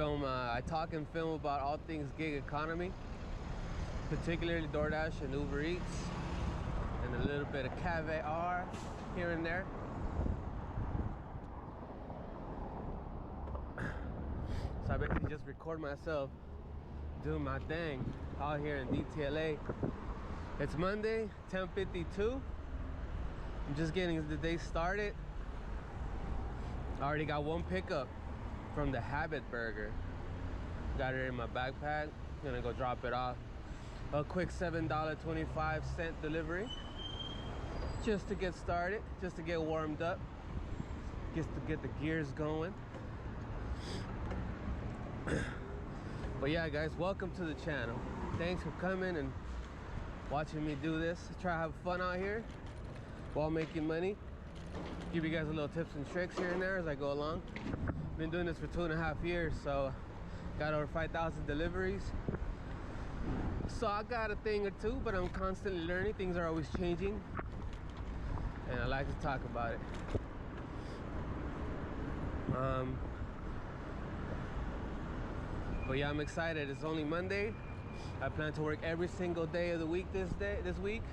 I talk and film about all things gig economy, particularly DoorDash and Uber Eats, and a little bit of caviar here and there. So I basically just record myself doing my thing out here in DTLA. It's Monday, 10:52. I'm just getting the day started. I already got one pickup from the Habit Burger. Got it in my backpack. Gonna go drop it off. A quick $7.25 delivery. Just to get started, just to get warmed up, just to get the gears going. But yeah, guys, welcome to the channel. Thanks for coming and watching me do this. Try to have fun out here while making money. Give you guys a little tips and tricks here and there as I go along. Been doing this for 2.5 years, so got over 5,000 deliveries. So I got a thing or two, but I'm constantly learning. Things are always changing, and I like to talk about it. But yeah, I'm excited. It's only Monday. I plan to work every single day of the week this week.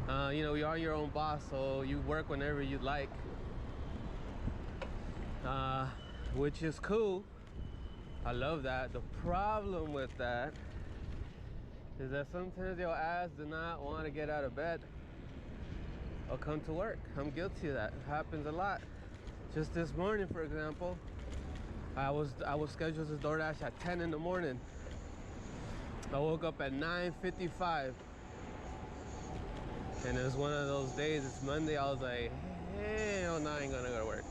You know, you are your own boss, so you work whenever you like, which is cool. I love that. The problem with that is that sometimes your ass do not want to get out of bed or come to work. I'm guilty of that. It happens a lot. Just this morning, for example, I was scheduled to DoorDash at 10 in the morning. I woke up at 9:55, and it was one of those days. It's Monday. I was like, hell no, I ain't gonna go to work.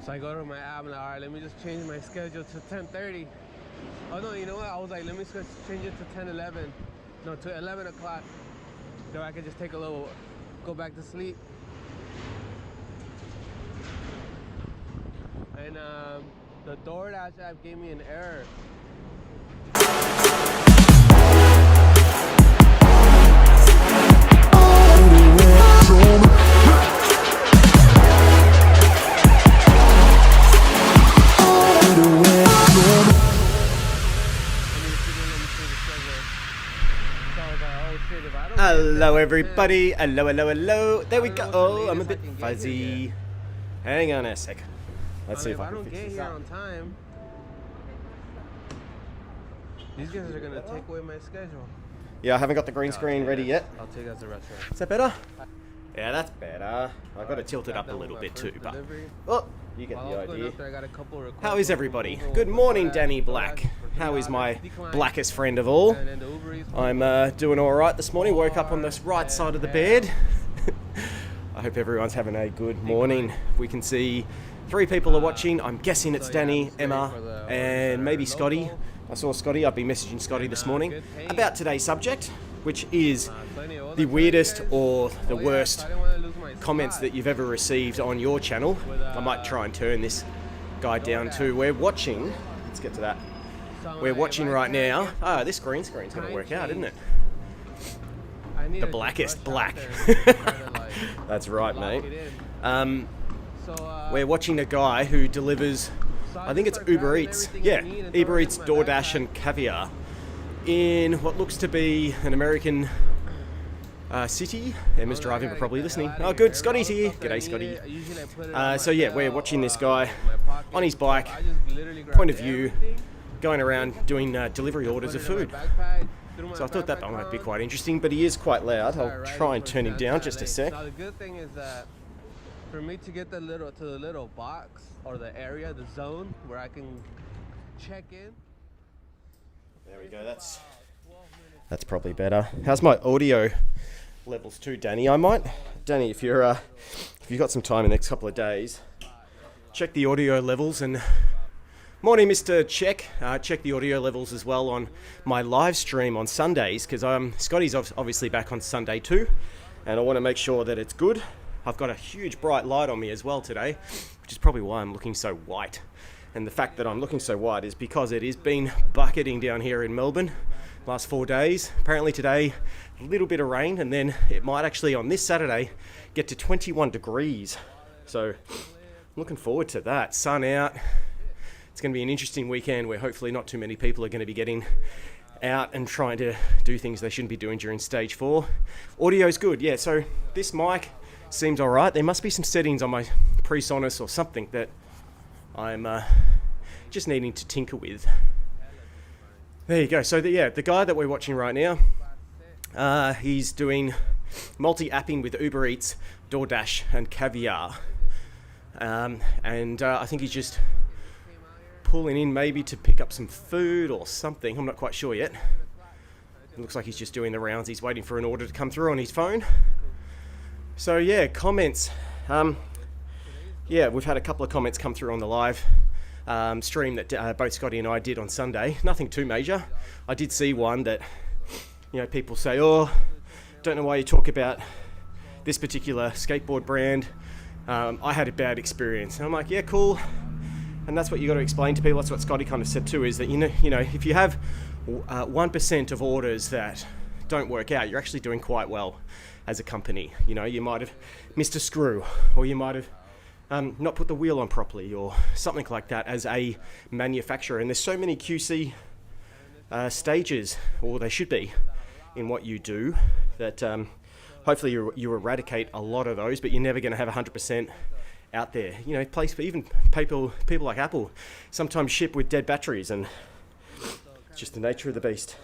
So I go to my app and I'm like, all right, let me just change my schedule to 10:30. Oh no, you know what? I was like, let me change it to 10:11. No, to 11 o'clock. So I could just take a little, go back to sleep. And the DoorDash app gave me an error. Hello everybody, hello, there we go. Oh, I'm a bit fuzzy. Hang on a sec. Let's see if I can fix this don't get here on time, these guys are gonna take away my schedule. Yeah, I haven't got the green screen ready yet. I'll take that to the restaurant. Is that better? Yeah, that's better. I've got to tilt it up a little bit too, but oh, you get the idea. How is everybody? Good morning, Danny Black. How is my blackest friend of all? I'm doing all right this morning. Woke up on the right side of the bed. I hope everyone's having a good morning. We can see 3 people are watching. I'm guessing it's Danny, Emma, and maybe Scotty. I saw Scotty. I've been messaging Scotty this morning about today's subject, which is the weirdest or the worst comments that you've ever received on your channel. I might try and turn this guy down too. We're watching, let's get to that. We're watching right now. Ah, this green screen's gonna work out, isn't it? The blackest black. That's right, mate. We're watching a guy who delivers, I think it's Uber Eats. Yeah, Uber Eats, DoorDash and caviar in what looks to be an American city. Emma's driving but probably listening. Oh good, Scotty's here. G'day Scotty. So yeah, we're watching this guy on his bike, point of view, going around doing delivery orders of food. So I thought that might be quite interesting, but he is quite loud. I'll try and turn him down just a sec. Now the good thing is that for me to get the little box or the area, the zone where I can check in. There we go. That's probably better. How's my audio levels too, Danny? Danny, if you've got some time in the next couple of days, check the audio levels. And morning, Mr. Check the audio levels as well on my live stream on Sundays, because Scotty's obviously back on Sunday too, and I want to make sure that it's good. I've got a huge bright light on me as well today, which is probably why I'm looking so white. And the fact that I'm looking so white is because it has been bucketing down here in Melbourne last 4 days. Apparently today, a little bit of rain, and then it might actually on this Saturday get to 21 degrees. So I'm looking forward to that. Sun out. It's going to be an interesting weekend where hopefully not too many people are going to be getting out and trying to do things they shouldn't be doing during stage 4. Audio's good, yeah, so this mic seems alright. There must be some settings on my PreSonus or something that I'm just needing to tinker with. There you go. So the guy that we're watching right now, he's doing multi-apping with Uber Eats, DoorDash and Caviar. I think he's just pulling in maybe to pick up some food or something. I'm not quite sure yet. It looks like he's just doing the rounds. He's waiting for an order to come through on his phone. So yeah, comments. We've had a couple of comments come through on the live stream that both Scotty and I did on Sunday. Nothing too major. I did see one that, people say, oh, don't know why you talk about this particular skateboard brand. I had a bad experience. And I'm like, yeah, cool. And that's what you got to explain to people. That's what Scotty kind of said too, is that, if you have 1% of orders that don't work out, you're actually doing quite well as a company. You might have missed a screw, or you might have not put the wheel on properly, or something like that as a manufacturer. And there's so many QC stages, or they should be, in what you do, that hopefully you eradicate a lot of those, but you're never going to have 100% out there. Even people like Apple sometimes ship with dead batteries, and it's just the nature of the beast.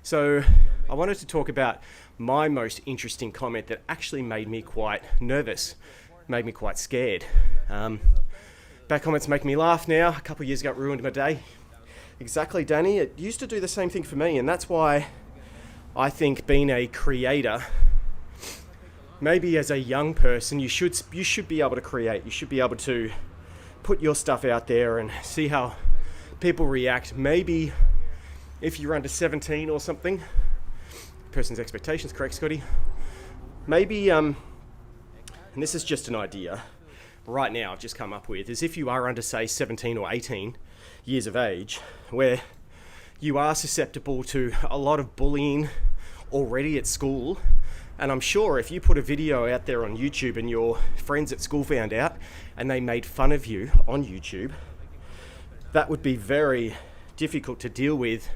So I wanted to talk about my most interesting comment that actually made me quite nervous, made me quite scared. Bad comments make me laugh now. A couple of years ago it ruined my day. Exactly, Danny. It used to do the same thing for me, and that's why I think being a creator, maybe as a young person, you should be able to create. You should be able to put your stuff out there and see how people react. Maybe if you're under 17 or something, person's expectations, correct, Scotty? Maybe, and this is just an idea right now I've just come up with, is if you are under, say, 17 or 18 years of age, where you are susceptible to a lot of bullying already at school. And I'm sure if you put a video out there on YouTube and your friends at school found out and they made fun of you on YouTube, that would be very difficult to deal with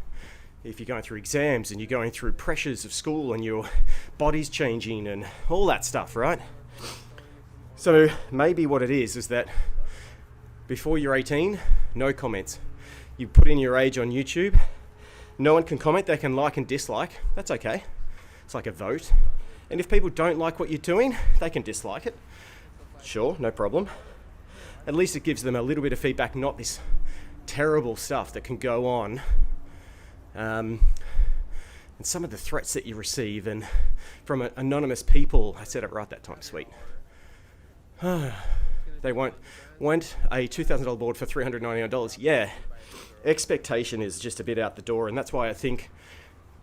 if you're going through exams and you're going through pressures of school and your body's changing and all that stuff, right? So maybe what it is that before you're 18, no comments. You put in your age on YouTube, no one can comment, they can like and dislike, that's okay. It's like a vote. And if people don't like what you're doing, they can dislike it. Sure, no problem. At least it gives them a little bit of feedback, not this terrible stuff that can go on. And some of the threats that you receive, and from anonymous people, I said it right that time, sweet. They want a $2,000 board for $399. Yeah, expectation is just a bit out the door, and that's why I think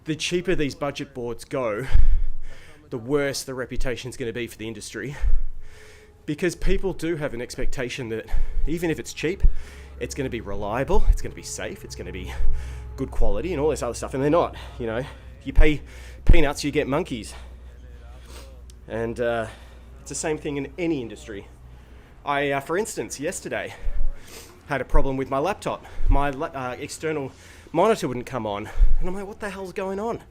the cheaper these budget boards go, the worse the reputation is going to be for the industry, because people do have an expectation that even if it's cheap, it's going to be reliable, it's going to be safe, it's going to be good quality and all this other stuff, and they're not. You pay peanuts, you get monkeys. And it's the same thing in any industry. I, for instance, yesterday had a problem with my laptop. My external monitor wouldn't come on, and I'm like, what the hell's going on?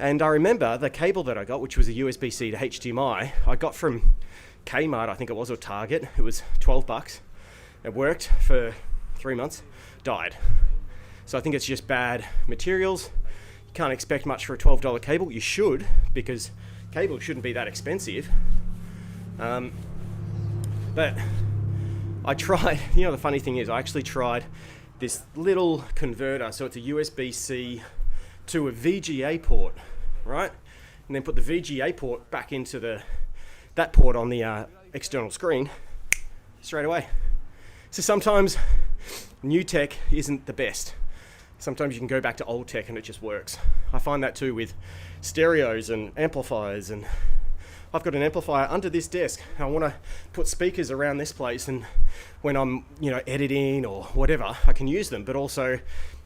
And I remember the cable that I got, which was a USB-C to HDMI, I got from Kmart, I think it was, or Target. It was $12. It worked for 3 months, died. So I think it's just bad materials. You can't expect much for a $12 cable. You should, because cable shouldn't be that expensive. But I tried, the funny thing is I actually tried this little converter. So it's a USB-C to a VGA port, right? And then put the VGA port back into that port on the external screen straight away. So sometimes new tech isn't the best. Sometimes you can go back to old tech and it just works. I find that too with stereos and amplifiers, and I've got an amplifier under this desk. I want to put speakers around this place, and when I'm editing or whatever, I can use them. But also,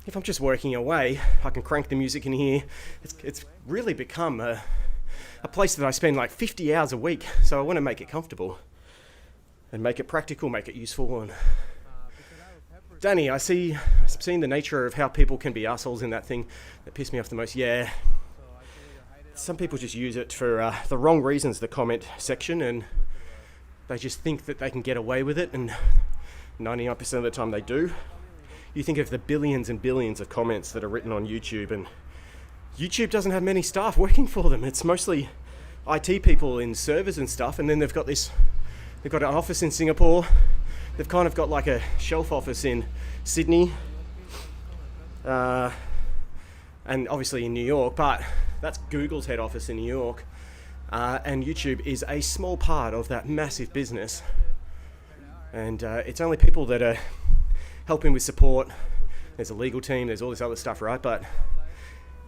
if I'm just working away, I can crank the music in here. It's really become a place that I spend like 50 hours a week. So I want to make it comfortable and make it practical, make it useful, and Danny, I've seen the nature of how people can be assholes in that thing that pissed me off the most. Yeah, some people just use it for the wrong reasons, the comment section, and they just think that they can get away with it, and 99% of the time they do. You think of the billions and billions of comments that are written on YouTube, and YouTube doesn't have many staff working for them. It's mostly IT people in servers and stuff, and then they've got an office in Singapore. They've kind of got like a shelf office in Sydney, and obviously in New York, but that's Google's head office in New York, and YouTube is a small part of that massive business, and it's only people that are helping with support. There's a legal team, there's all this other stuff, right? But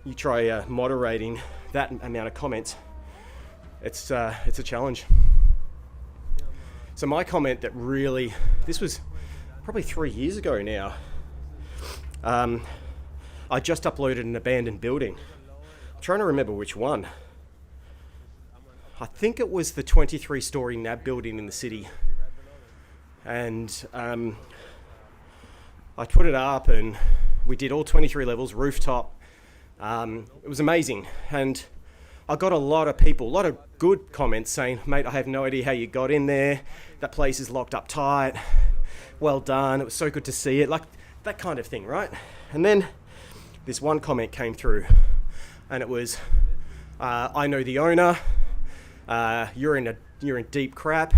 you try moderating that amount of comments, it's a challenge. So my comment that really, this was probably 3 years ago now, I just uploaded an abandoned building. I'm trying to remember which one. I think it was the 23-story NAB building in the city. And I put it up and we did all 23 levels, rooftop. It was amazing. And I got a lot of people, a lot of good comments saying, mate, I have no idea how you got in there. That place is locked up tight. Well done. It was so good to see it. Like that kind of thing, right? And then this one comment came through and it was, I know the owner. You're in deep crap.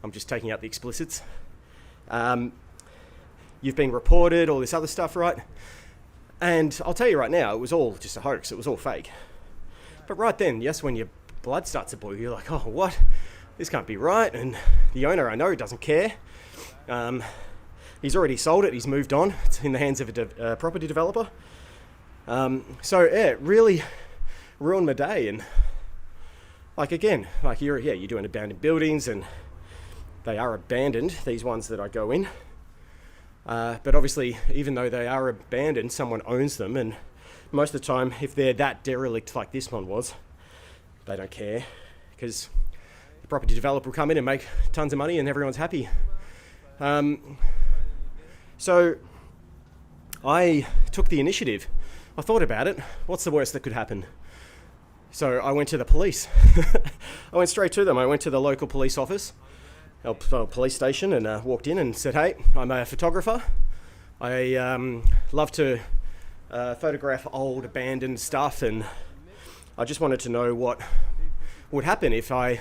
I'm just taking out the explicits. You've been reported, all this other stuff, right? And I'll tell you right now, it was all just a hoax. It was all fake. But right then, yes, when your blood starts to boil, you're like, oh, what? This can't be right. And the owner, I know, doesn't care. He's already sold it. He's moved on. It's in the hands of a property developer. So, yeah, it really ruined my day. And, like, again, like you're doing abandoned buildings, and they are abandoned, these ones that I go in. But obviously, even though they are abandoned, someone owns them, and most of the time, if they're that derelict like this one was, they don't care, because the property developer will come in and make tons of money and everyone's happy. So I took the initiative. I thought about it. What's the worst that could happen? So I went to the police. I went straight to them. I went to the local police office, police station, and walked in and said, hey, I'm a photographer. I love to photograph old abandoned stuff, and I just wanted to know what would happen if I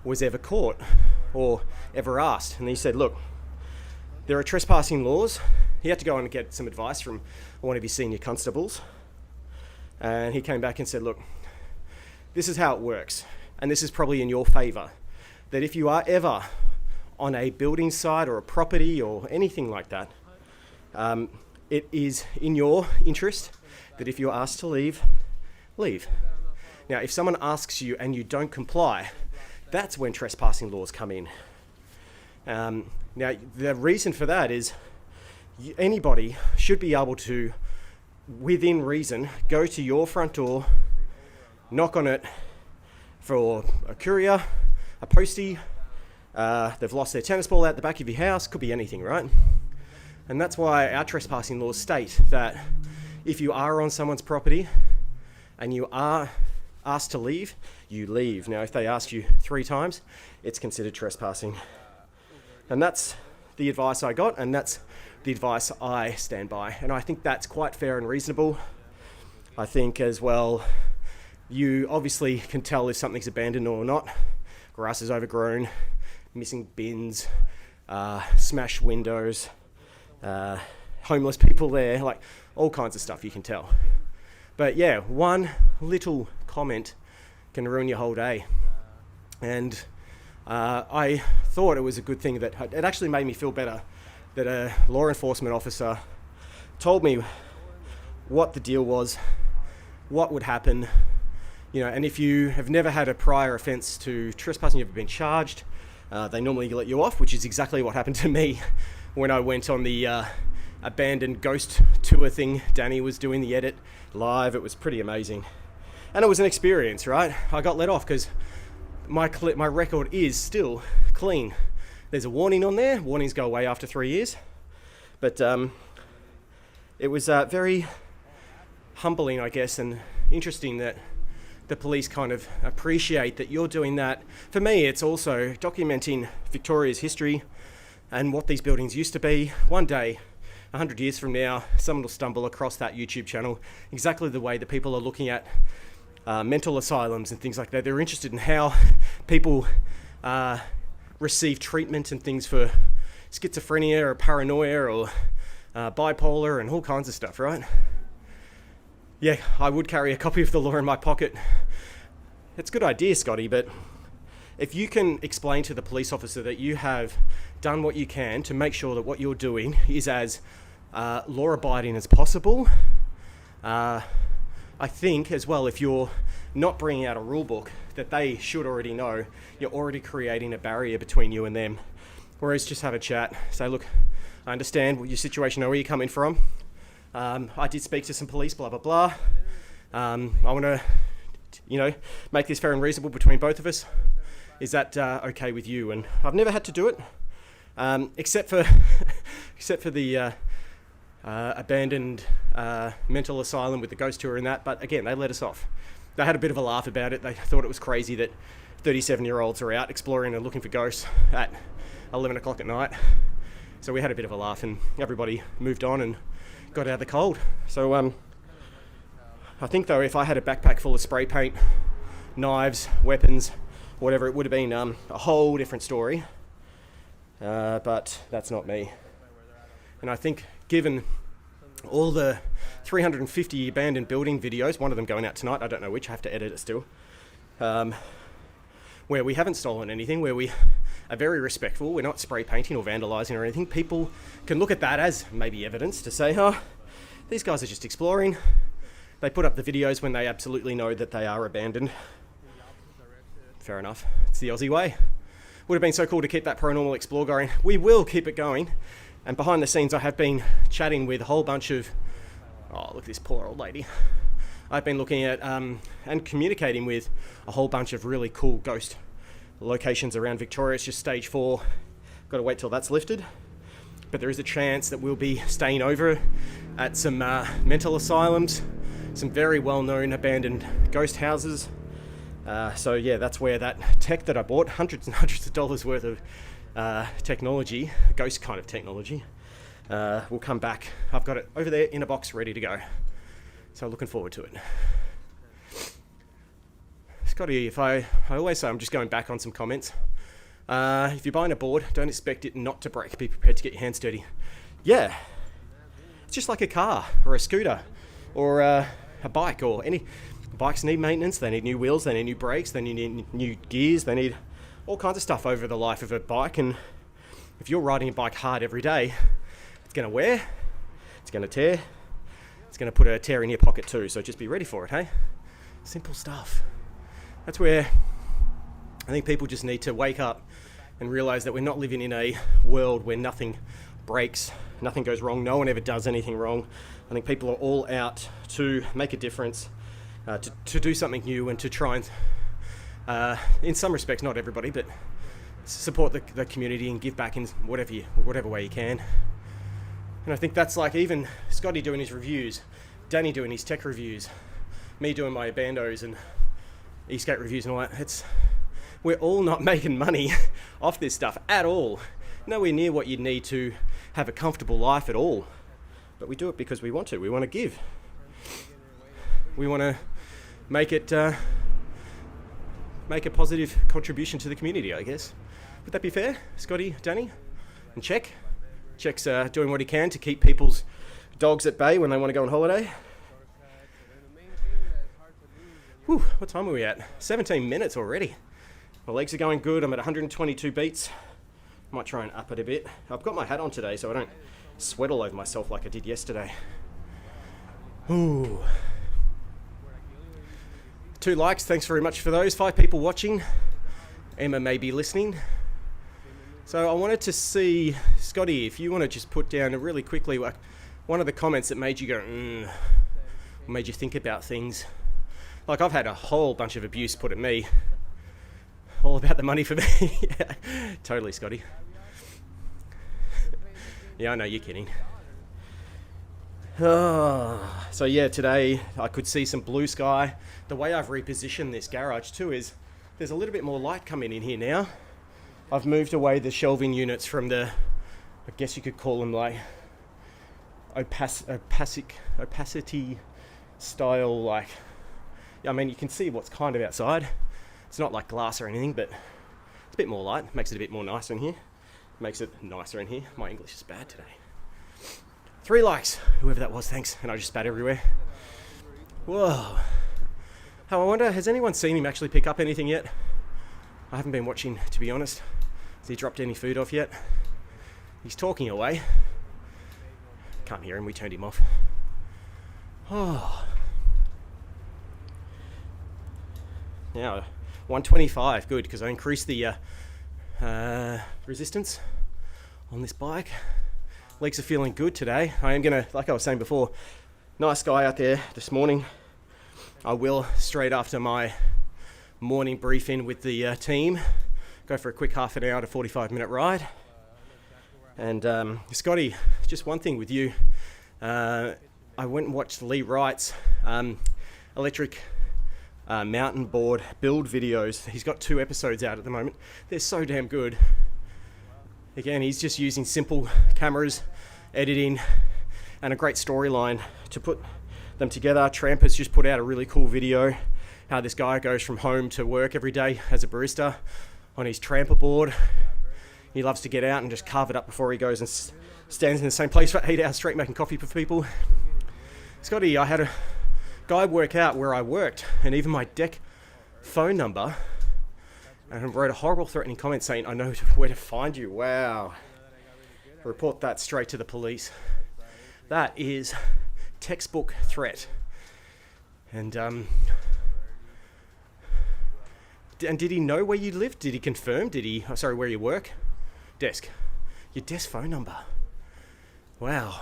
was ever caught or ever asked. And he said, look, there are trespassing laws. He had to go and get some advice from one of his senior constables, and he came back and said, look, this is how it works, and this is probably in your favour, that if you are ever on a building site or a property or anything like that, it is in your interest that if you're asked to leave, leave. Now, if someone asks you and you don't comply, that's when trespassing laws come in. Now, the reason for that is anybody should be able to, within reason, go to your front door, knock on it for a courier, a postie, they've lost their tennis ball out the back of your house, could be anything, right? And that's why our trespassing laws state that if you are on someone's property and you are asked to leave, you leave. Now, if they ask you 3 times, it's considered trespassing. And that's the advice I got, and that's the advice I stand by. And I think that's quite fair and reasonable. I think as well, you obviously can tell if something's abandoned or not. Grass is overgrown, missing bins, smashed windows, homeless people there, like all kinds of stuff you can tell. But yeah, one little comment can ruin your whole day. And I thought it was a good thing that it actually made me feel better that a law enforcement officer told me what the deal was, what would happen, and if you have never had a prior offence to trespassing, you've been charged, they normally let you off, which is exactly what happened to me when I went on the abandoned ghost tour thing. Danny was doing the edit live. It was pretty amazing. And it was an experience, right? I got let off because my record is still clean. There's a warning on there. Warnings go away after 3 years. But it was very humbling, I guess, and interesting that the police kind of appreciate that you're doing that. For me, it's also documenting Victoria's history and what these buildings used to be. One day, 100 years from now, someone will stumble across that YouTube channel exactly the way that people are looking at mental asylums and things like that. They're interested in how people receive treatment and things for schizophrenia or paranoia or bipolar and all kinds of stuff, right? Yeah, I would carry a copy of the law in my pocket. It's a good idea, Scotty, but if you can explain to the police officer that you have done what you can to make sure that what you're doing is as law-abiding as possible, I think as well, if you're not bringing out a rule book that they should already know, you're already creating a barrier between you and them. Whereas just have a chat, say, look, I understand what your situation, where you're coming from. I did speak to some police, blah, blah, blah. I want to, make this fair and reasonable between both of us. Is that okay with you? And I've never had to do it, except for the abandoned mental asylum with the ghost tour and that. But again, they let us off. They had a bit of a laugh about it. They thought it was crazy that 37-year-olds are out exploring and looking for ghosts at 11 o'clock at night. So we had a bit of a laugh and everybody moved on and got out of the cold. So I think though, if I had a backpack full of spray paint, knives, weapons, whatever, it would have been a whole different story. But that's not me. And I think given all the 350 abandoned building videos, one of them going out tonight, I don't know which, I have to edit it still, where we haven't stolen anything, where we are very respectful, we're not spray painting or vandalising or anything, people can look at that as maybe evidence to say, these guys are just exploring. They put up the videos when they absolutely know that they are abandoned. Fair enough. It's the Aussie way. Would have been so cool to keep that paranormal explore going. We will keep it going. And behind the scenes, I have been chatting with a whole bunch of... Oh, look at this poor old lady. I've been looking at and communicating with a whole bunch of really cool ghost locations around Victoria. It's just stage 4. Got to wait till that's lifted. But there is a chance that we'll be staying over at some mental asylums, some very well-known abandoned ghost houses. So yeah, that's where that tech that I bought, hundreds and hundreds of dollars worth of technology, ghost kind of technology, will come back. I've got it over there in a box ready to go. So looking forward to it. Scotty, I always say I'm just going back on some comments. If you're buying a board, don't expect it not to break. Be prepared to get your hands dirty. Yeah, it's just like a car or a scooter or a bike or any... Bikes need maintenance, they need new wheels, they need new brakes, they need new gears, they need all kinds of stuff over the life of a bike. And if you're riding a bike hard every day, it's going to wear, it's going to tear, it's going to put a tear in your pocket too. So just be ready for it, hey? Simple stuff. That's where I think people just need to wake up and realise that we're not living in a world where nothing breaks, nothing goes wrong, no one ever does anything wrong. I think people are all out to make a difference. To do something new and to try and, in some respects, not everybody, but support the community and give back in whatever way you can. And I think that's like even Scotty doing his reviews, Danny doing his tech reviews, me doing my bandos and Eastgate reviews and all that. We're all not making money off this stuff at all. Nowhere near what you'd need to have a comfortable life at all. But we do it because we want to. We want to give. We want to make a positive contribution to the community, I guess. Would that be fair, Scotty, Danny? And Check's doing what he can to keep people's dogs at bay when they want to go on holiday. Whew, what time are we at? 17 minutes already. My legs are going good. I'm at 122 beats. Might try and up it a bit. I've got my hat on today so I don't sweat all over myself like I did yesterday. Ooh. 2 likes, thanks very much for those. 5 people watching. Emma may be listening. So I wanted to see, Scotty, if you want to just put down really quickly like one of the comments that made you go, made you think about things. Like I've had a whole bunch of abuse put at me. All about the money for me. Yeah, totally, Scotty. Yeah, I know, you're kidding. So yeah, today I could see some blue sky. The way I've repositioned this garage too is there's a little bit more light coming in here now. I've moved away the shelving units from the, I guess you could call them like opacity style, like, I mean, you can see what's kind of outside. It's not like glass or anything, but it's a bit more light. Makes it a bit more nicer in here. Makes it nicer in here. My English is bad today. 3 likes, whoever that was, thanks. And I just spat everywhere. Whoa. I wonder, has anyone seen him actually pick up anything yet? I haven't been watching, to be honest. Has he dropped any food off yet? He's talking away. Can't hear him, we turned him off. Oh. Now, 125, good, because I increased the resistance on this bike. Legs are feeling good today. I am gonna, like I was saying before, nice guy out there this morning. I will, straight after my morning briefing with the team, go for a quick half an hour to 45-minute ride. And Scotty, just one thing with you. I went and watched Lee Wright's electric mountain board build videos. He's got 2 episodes out at the moment. They're so damn good. Again, he's just using simple cameras, editing, and a great storyline to put them together. Tramp has just put out a really cool video, how this guy goes from home to work every day as a barista on his tramper board. He loves to get out and just carve it up before he goes and stands in the same place for 8 hours straight making coffee for people. Scotty, I had a guy work out where I worked and even my deck phone number, and wrote a horrible threatening comment saying, "I know where to find you." Wow. Report that straight to the police. That is textbook threat. And did he know where you lived? Did he confirm? Did he, where you work? Desk. Your desk phone number. Wow.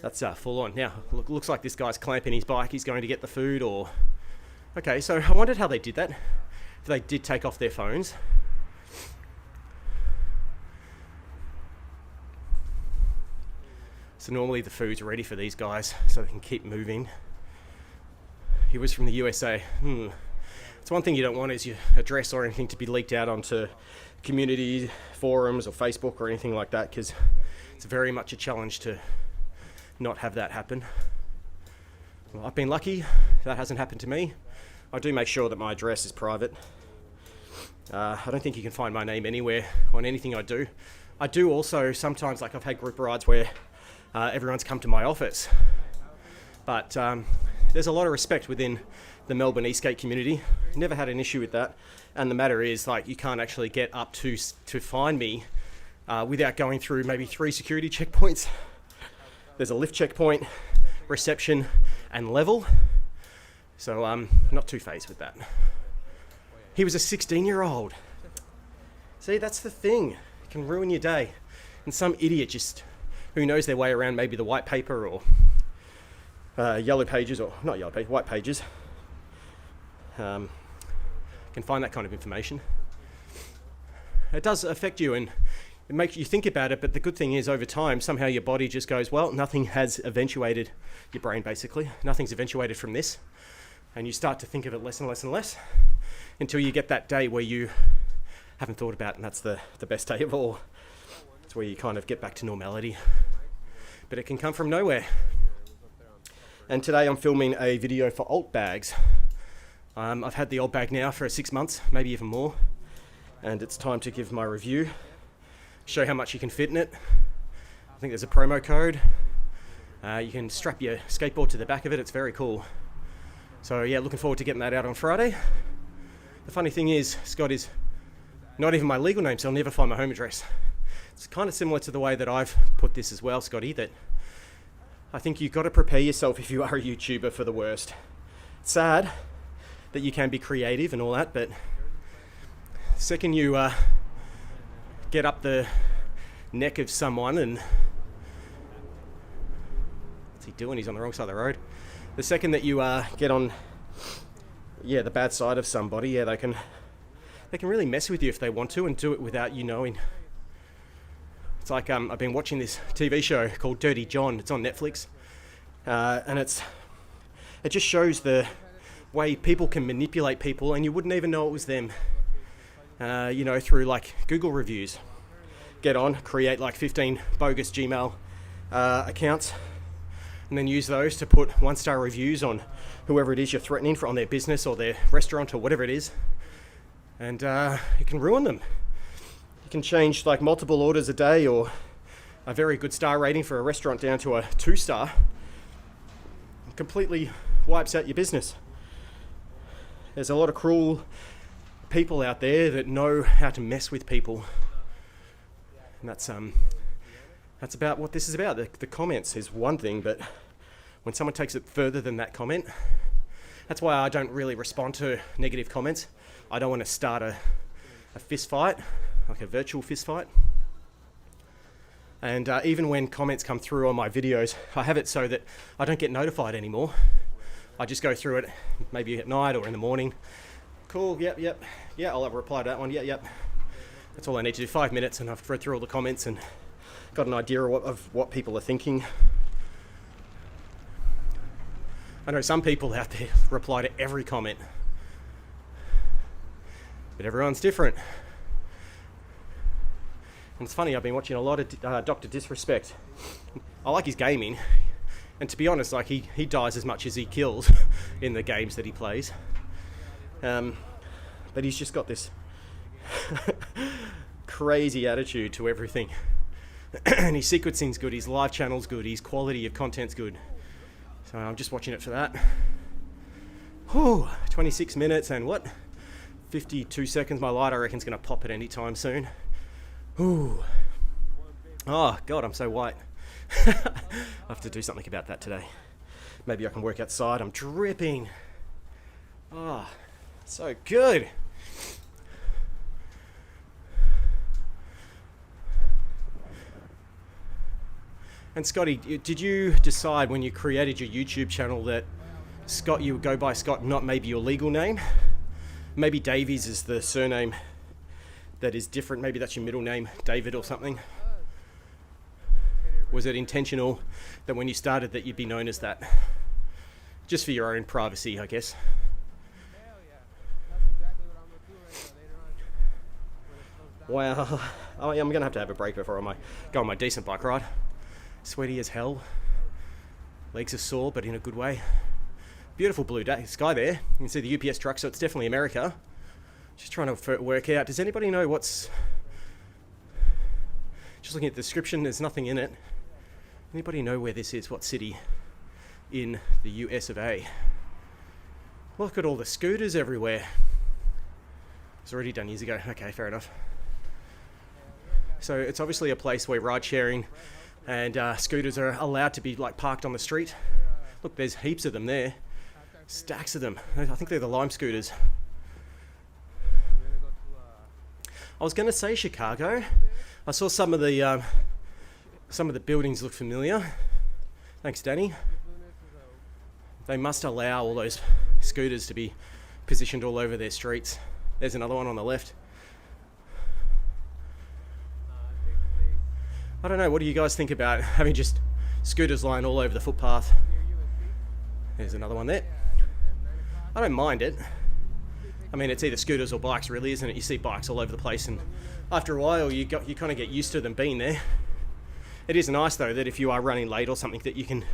That's full on. Now, looks like this guy's clamping his bike. He's going to get the food or... Okay, so I wondered how they did that. If they did take off their phones. So normally the food's ready for these guys so they can keep moving. He was from the USA. It's one thing you don't want is your address or anything to be leaked out onto community forums or Facebook or anything like that, because it's very much a challenge to not have that happen. Well, I've been lucky. That hasn't happened to me. I do make sure that my address is private. I don't think you can find my name anywhere on anything I do. I do also sometimes, like I've had group rides where everyone's come to my office. But there's a lot of respect within the Melbourne Eastgate community. Never had an issue with that. And the matter is, like, you can't actually get up to find me without going through maybe 3 security checkpoints. There's a lift checkpoint, reception, and level. So I'm not too phased with that. He was a 16-year-old. See, that's the thing. It can ruin your day. And some idiot just who knows their way around maybe the white paper or yellow pages, or not yellow pages, white pages, can find that kind of information. It does affect you and it makes you think about it, but the good thing is over time, somehow your body just goes, well, nothing has eventuated, your brain basically, nothing's eventuated from this. And you start to think of it less and less and less until you get that day where you haven't thought about it, and that's the best day of all. It's where you kind of get back to normality. But it can come from nowhere. And today I'm filming a video for alt bags. I've had the old bag now for 6 months, maybe even more. And it's time to give my review. Show how much you can fit in it. I think there's a promo code. You can strap your skateboard to the back of it. It's very cool. So yeah, looking forward to getting that out on Friday. The funny thing is, Scott is not even my legal name, so I'll never find my home address. It's kind of similar to the way that I've put this as well, Scotty, that I think you've got to prepare yourself if you are a YouTuber for the worst. It's sad that you can be creative and all that, but the second you get up the neck of someone and... What's he doing? He's on the wrong side of the road. The second that you get on, the bad side of somebody, they can really mess with you if they want to and do it without you knowing. It's like I've been watching this TV show called Dirty John. It's on Netflix, and it just shows the way people can manipulate people, and you wouldn't even know it was them. You know, through like Google reviews. Get on, create like 15 bogus Gmail accounts, and then use those to put 1-star reviews on whoever it is you're threatening on their business or their restaurant or whatever it is, and it can ruin them. You can change like multiple orders a day or a very good star rating for a restaurant down to a 2-star. It completely wipes out your business. There's a lot of cruel people out there that know how to mess with people, and that's about what this is about. The comments is one thing, but when someone takes it further than that comment, that's why I don't really respond to negative comments. I don't want to start a fist fight, like a virtual fist fight. And even when comments come through on my videos, I have it so that I don't get notified anymore. I just go through it maybe at night or in the morning. Cool, yep, yeah, I'll have a reply to that one, yep. That's all I need to do, 5 minutes, and I've read through all the comments and got an idea of what people are thinking. I know some people out there reply to every comment, but everyone's different. And it's funny, I've been watching a lot of Dr. Disrespect. I like his gaming, and to be honest, like he dies as much as he kills in the games that he plays. But he's just got this crazy attitude to everything. And his sequencing's good, his live channel's good, his quality of content's good. So I'm just watching it for that. Whew, 26 minutes and what? 52 seconds. My light, I reckon, is going to pop at any time soon. Ooh. Oh, God, I'm so white. I have to do something about that today. Maybe I can work outside. I'm dripping. Oh, so good. And Scotty, did you decide when you created your YouTube channel that Scott, you would go by Scott, not maybe your legal name? Maybe Davies is the surname that is different. Maybe that's your middle name, David or something. Was it intentional that when you started that you'd be known as that? Just for your own privacy, I guess. Wow, I'm going to have a break before I go on my decent bike ride. Sweaty as hell. Legs are sore, but in a good way. Beautiful blue sky there. You can see the UPS truck, so it's definitely America. Just trying to work out. Does anybody know what's... Just looking at the description, there's nothing in it. Anybody know where this is? What city in the US of A? Look at all the scooters everywhere. It's already done years ago. Okay, fair enough. So it's obviously a place where ride sharing and scooters are allowed to be like parked on the street. Look, there's heaps of them there. Stacks of them. I think they're the Lime scooters. I was going to say Chicago. I saw some of the buildings look familiar. Thanks, Danny. They must allow all those scooters to be positioned all over their streets. There's another one on the left. I don't know, what do you guys think about having just scooters lying all over the footpath? There's another one there. I don't mind it. I mean, it's either scooters or bikes really, isn't it? You see bikes all over the place, and after a while you kind of get used to them being there. It is nice though that if you are running late or something that you can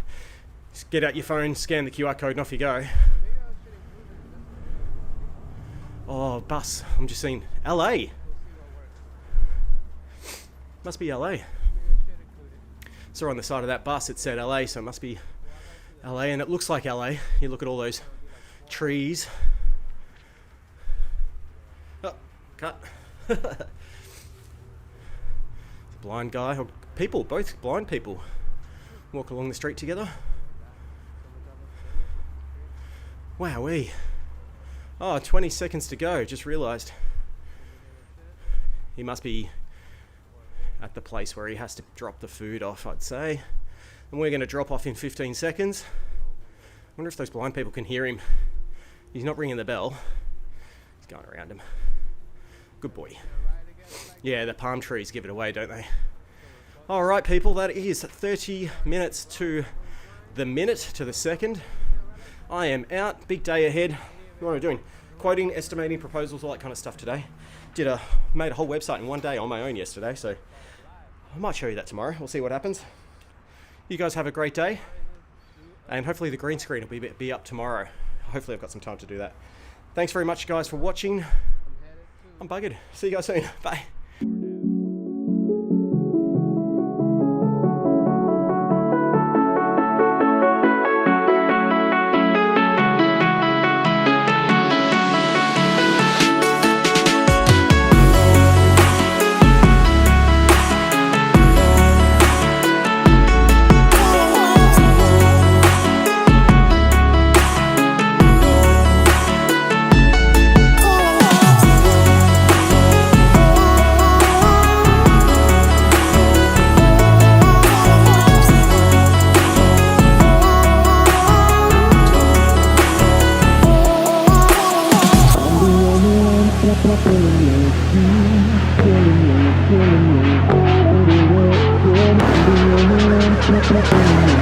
get out your phone, scan the QR code and off you go. Oh, bus. I'm just seeing LA. Must be LA. So on the side of that bus it said LA, so it must be LA, and it looks like LA. You look at all those trees. Oh, cut. Blind guy, or people, both blind people, walk along the street together. Wowee. Oh, 20 seconds to go, just realised. He must be at the place where he has to drop the food off, I'd say. And we're going to drop off in 15 seconds. I wonder if those blind people can hear him. He's not ringing the bell. He's going around him. Good boy. Yeah, the palm trees give it away, don't they? Alright people, that is 30 minutes to the minute, to the second. I am out, big day ahead. What am I doing? Quoting, estimating, proposals, all that kind of stuff today. Made a whole website in one day on my own yesterday, so I might show you that tomorrow. We'll see what happens. You guys have a great day, and hopefully the green screen will be up tomorrow. Hopefully I've got some time to do that. Thanks very much guys for watching. I'm buggered. See you guys soon. Bye. Killing you.